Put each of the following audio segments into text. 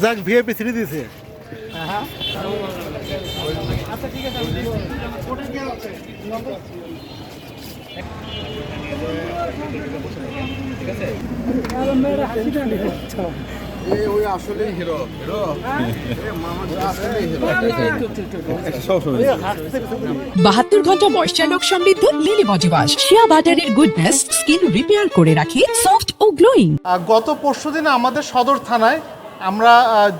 যাক ভিআইপি ছেড়ে দিয়েছে। আচ্ছা ঠিক আছে, বাহাত্তর ঘন্টা ময়েশ্চার লক সমৃদ্ধ লিলি বডি ওয়াশ, শিয়া বাটারের গুডনেস স্কিন রিপেয়ার করে রাখে সফট ও গ্লোয়িং। গত পরশুদিন আমাদের সদর থানায় আমরা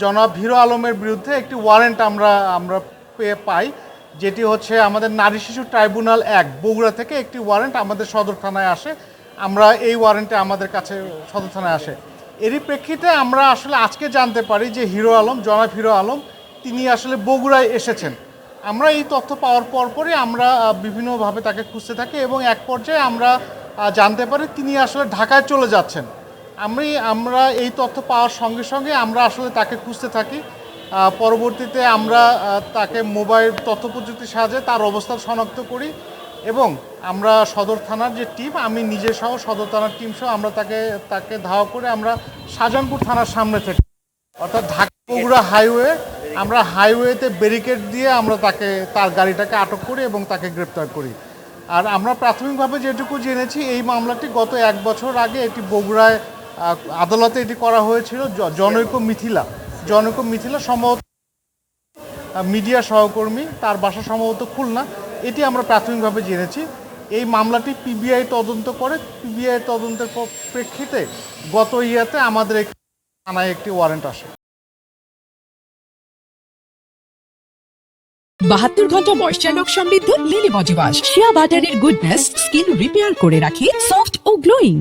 জনাব হিরো আলমের বিরুদ্ধে একটি ওয়ারেন্ট আমরা পাই, যেটি হচ্ছে আমাদের নারী শিশু ট্রাইব্যুনাল 1 বগুড়া থেকে একটি ওয়ারেন্ট আমাদের সদর থানায় আসে। আমরা এই ওয়ারেন্টে আমাদের কাছে সদর থানায় আসে। এরই প্রেক্ষিতে আমরা আসলে আজকে জানতে পারি যে হিরো আলম, জনাব হিরো আলম, তিনি আসলে বগুড়ায় এসেছেন। আমরা এই তথ্য পাওয়ার পরপরই আমরা বিভিন্নভাবে তাকে খুঁজতে থাকি এবং এক পর্যায়ে আমরা জানতে পারি তিনি আসলে ঢাকায় চলে যাচ্ছেন। আমরা এই তথ্য পাওয়ার সঙ্গে সঙ্গে আমরা আসলে তাকে খুঁজতে থাকি। পরবর্তীতে আমরা তাকে মোবাইল তথ্য প্রযুক্তির সাহায্যে তার অবস্থান শনাক্ত করি এবং আমরা সদর থানার যে টিম, আমি নিজে সহ সদর থানার টিম সহ আমরা তাকে ধাওয়া করে আমরা শাহজাহানপুর থানার সামনে থেকে, অর্থাৎ ঢাকা বগুড়া হাইওয়ে, আমরা হাইওয়েতে ব্যারিকেড দিয়ে আমরা তার গাড়িটাকে আটক করি এবং তাকে গ্রেপ্তার করি। আর আমরা প্রাথমিকভাবে যেটুকু জেনেছি, এই মামলাটি গত 1 বছর আগে এটি বগুড়ায় আদালতে এটি করা হয়েছিল। জনৈক মিথিলা সম্ভবত মিডিয়া সহকর্মী, তার বাসা সম্ভবত খুলনা, এটি আমরা প্রাথমিকভাবে জেনেছি। এই মামলাটি পিবিআই তদন্ত করে, পিবিআই তদন্তের প্রেক্ষিতে গত ইয়াতে আমাদের থানায় একটি ওয়ারেন্ট আসে। 72 ঘন্টা ময়েশ্চার লক সমৃদ্ধ লিলি বডি ওয়াশ, শিয়া বাটারের গুডনেস স্কিন রিপেয়ার করে রাখে সফট ও গ্লোয়িং।